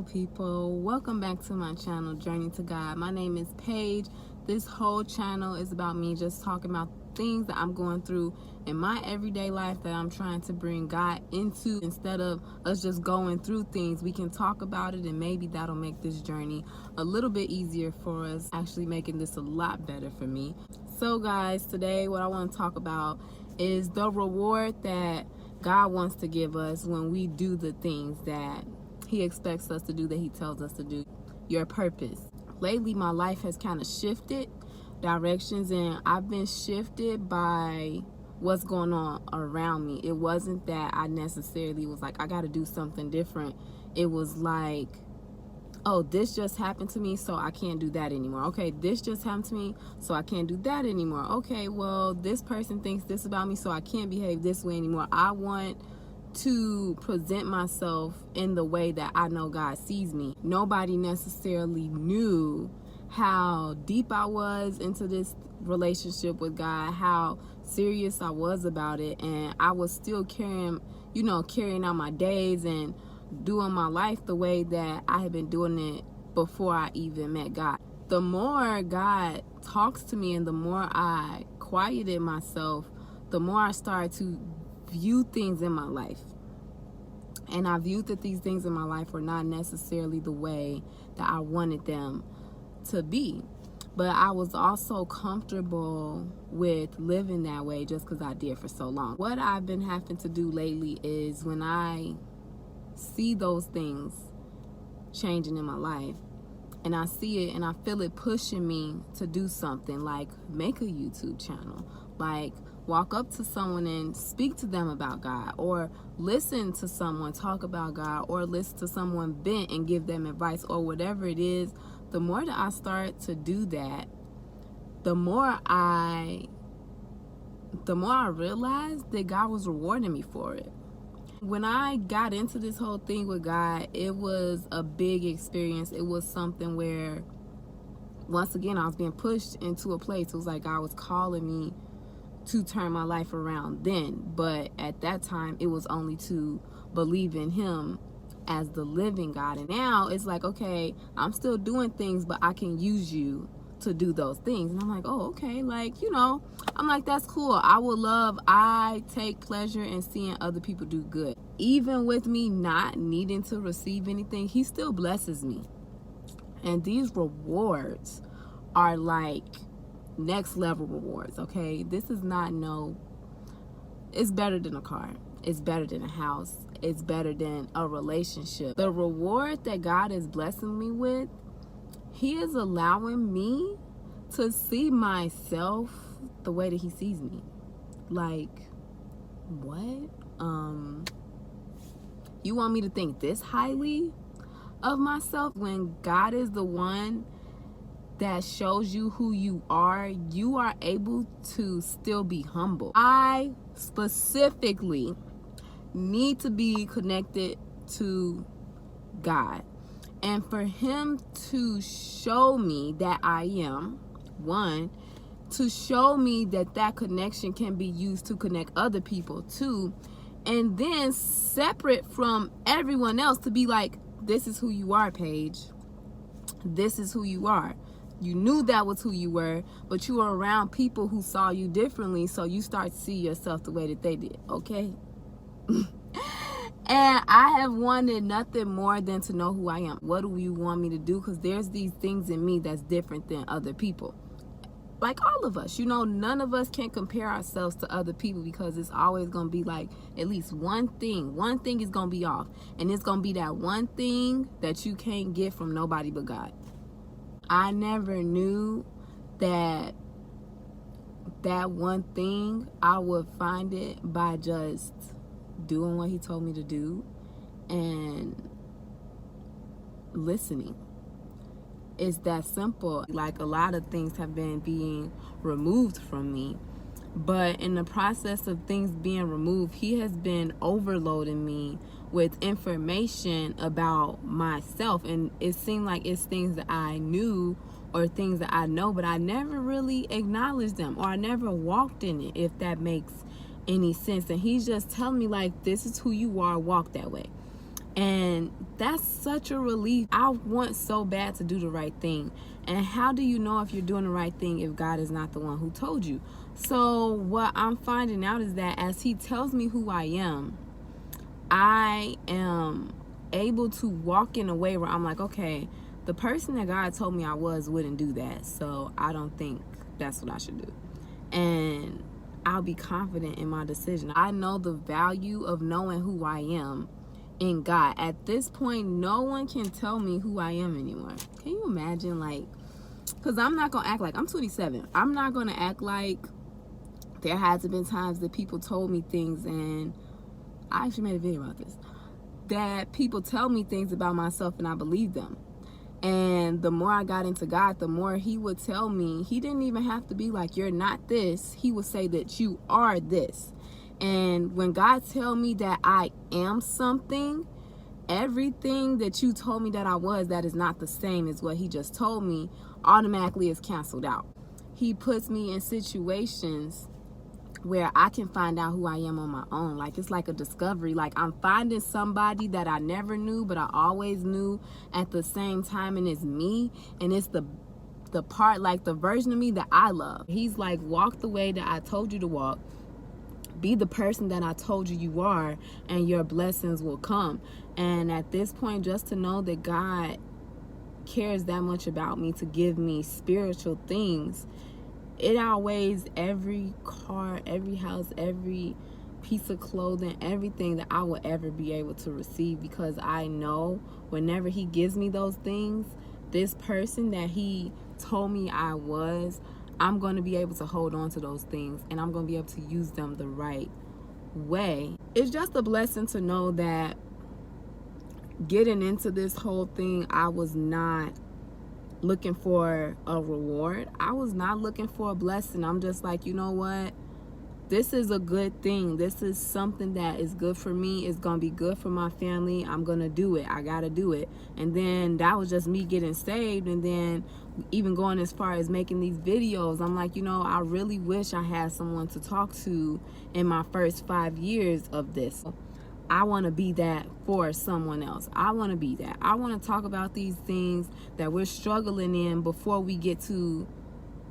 people, welcome back to my channel, Journey to God. My name is Paige. This whole channel is about me just talking about things that I'm going through in my everyday life that I'm trying to bring God into. Instead of us just going through things, we can talk about it, and maybe that'll make this journey a little bit easier for us, actually making this a lot better for me. So guys, today what I want to talk about is the reward that God wants to give us when we do the things that He expects us to do, that He tells us to do. Your purpose. Lately, my life has kind of shifted directions, and I've been shifted by what's going on around me. It wasn't that I necessarily was like, I got to do something different. It was like, oh, this just happened to me, so I can't do that anymore. Okay, this just happened to me, so I can't do that anymore. Okay, well, this person thinks this about me, so I can't behave this way anymore. I want to present myself in the way that I know God sees me. Nobody necessarily knew how deep I was into this relationship with God, how serious I was about it, and I was still carrying out my days and doing my life the way that I had been doing it before I even met God. The more God talks to me and the more I quieted myself, the more I started to view things in my life. And I viewed that these things in my life were not necessarily the way that I wanted them to be. But I was also comfortable with living that way just because I did for so long. What I've been having to do lately is when I see those things changing in my life, and I see it and I feel it pushing me to do something, like make a YouTube channel, like walk up to someone and speak to them about God, or listen to someone talk about God, or listen to someone vent and give them advice, or whatever it is. The more that I start to do that, the more I realized that God was rewarding me for it. When I got into this whole thing with God, it was a big experience. It was something where, once again, I was being pushed into a place. It was like God was calling me to turn my life around then. But at that time, it was only to believe in Him as the living God. And now it's like, okay, I'm still doing things, but I can use you to do those things. And I'm like, oh, okay, like, I'm like, that's cool. I take pleasure in seeing other people do good. Even with me not needing to receive anything, He still blesses me. And these rewards are like next level rewards, okay? This is not it's better than a car. It's better than a house. It's better than a relationship. The reward that God is blessing me with, He is allowing me to see myself the way that He sees me. Like, what? You want me to think this highly of myself? When God is the one that shows you who you are able to still be humble. I specifically need to be connected to God. And for Him to show me that I am, one, to show me that connection can be used to connect other people, two, and then separate from everyone else to be like, this is who you are, Paige. This is who you are. You knew that was who you were, but you were around people who saw you differently, so you start to see yourself the way that they did, okay? And I have wanted nothing more than to know who I am. What do you want me to do? Because there's these things in me that's different than other people. Like all of us, none of us can compare ourselves to other people, because it's always going to be like at least one thing is going to be off. And it's going to be that one thing that you can't get from nobody but God. I never knew that one thing, I would find it by just doing what He told me to do and listening. It's that simple. Like, a lot of things have been being removed from me, but in the process of things being removed, He has been overloading me with information about myself. And it seemed like it's things that I knew or things that I know, but I never really acknowledged them, or I never walked in it, if that makes any sense. And He's just telling me, like, this is who you are, walk that way. And that's such a relief. I want so bad to do the right thing. And how do you know if you're doing the right thing if God is not the one who told you? So what I'm finding out is that as he tells me who I am able to walk in a way where I'm like, okay, the person that God told me I was wouldn't do that. So I don't think that's what I should do. And I'll be confident in my decision. I know the value of knowing who I am in God. At this point, no one can tell me who I am anymore. Can you imagine? Like, because I'm not going to act like, I'm 27. I'm not going to act like there hasn't been times that people told me things, and I actually made a video about this, that people tell me things about myself and I believe them. And the more I got into God, the more he would tell me, he didn't even have to be like, you're not this. He would say that you are this. And when God tell me that I am something, everything that you told me that I was, that is not the same as what he just told me, automatically is canceled out. He puts me in situations where I can find out who I am on my own. Like, it's like a discovery. Like, I'm finding somebody that I never knew, but I always knew at the same time, and it's me. And it's the part, like the version of me that I love. He's like, walk the way that I told you to walk. Be the person that I told you you are, and your blessings will come. And at this point, just to know that God cares that much about me to give me spiritual things, it outweighs every car, every house, every piece of clothing, everything that I will ever be able to receive, because I know whenever he gives me those things, this person that he told me I was, I'm going to be able to hold on to those things, and I'm going to be able to use them the right way. It's just a blessing to know that getting into this whole thing, I was not looking for a reward. I was not looking for a blessing. I'm just like, you know what? This is a good thing. This is something that is good for me. It's going to be good for my family. I'm going to do it. I got to do it. And then that was just me getting saved. And then even going as far as making these videos, I'm like, you know, I really wish I had someone to talk to in my first 5 years of this. I want to be that for someone else. I want to be that. I want to talk about these things that we're struggling in before we get to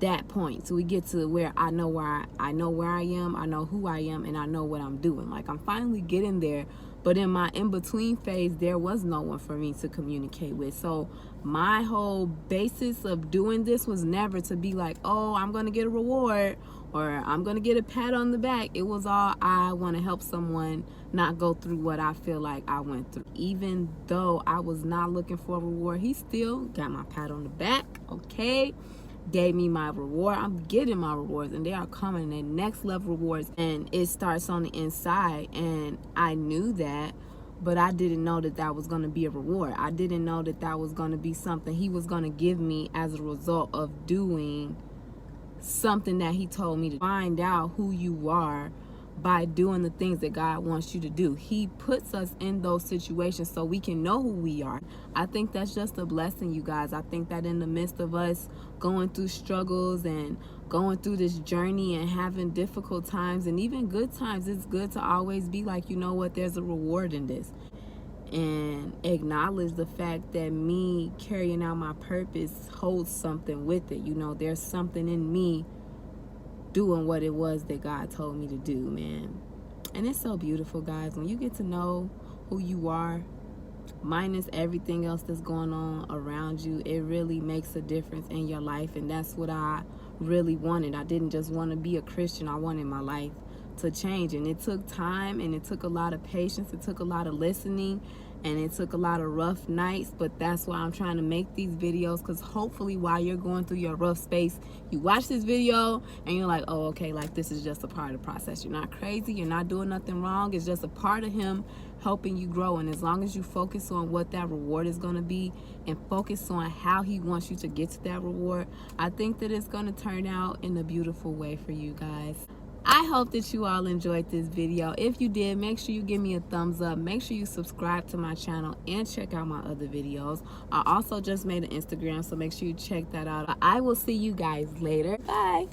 that point. So we get to where I know where I know where I am, I know who I am, and I know what I'm doing. Like, I'm finally getting there. But in my in-between phase, there was no one for me to communicate with. So my whole basis of doing this was never to be like, oh, I'm going to get a reward or I'm going to get a pat on the back. It was all, I want to help someone not go through what I feel like I went through. Even though I was not looking for a reward, he still got my pat on the back, okay? Gave me my reward. I'm getting my rewards, and they are coming, the next level rewards, and it starts on the inside. And I knew that, but I didn't know that that was going to be a reward. I didn't know that that was going to be something he was going to give me as a result of doing something that he told me to. Find out who you are by doing the things that God wants you to do. He puts us in those situations so we can know who we are. I think that's just a blessing, you guys. I think that in the midst of us going through struggles and going through this journey and having difficult times and even good times, it's good to always be like, you know what, there's a reward in this. And acknowledge the fact that me carrying out my purpose holds something with it. You know, there's something in me doing what it was that God told me to do, man. And it's so beautiful, guys, when you get to know who you are, minus everything else that's going on around you. It really makes a difference in your life, and that's what I really wanted. I didn't just want to be a Christian. I wanted my life to change, and it took time, and it took a lot of patience. It took a lot of listening, and it took a lot of rough nights, but that's why I'm trying to make these videos, because hopefully while you're going through your rough space, you watch this video and you're like, oh, okay, like this is just a part of the process. You're not crazy. You're not doing nothing wrong. It's just a part of him helping you grow. And as long as you focus on what that reward is going to be and focus on how he wants you to get to that reward, I think that it's going to turn out in a beautiful way for you guys. I hope that you all enjoyed this video. If you did, make sure you give me a thumbs up. Make sure you subscribe to my channel and check out my other videos. I also just made an Instagram, so make sure you check that out. I will see you guys later. Bye.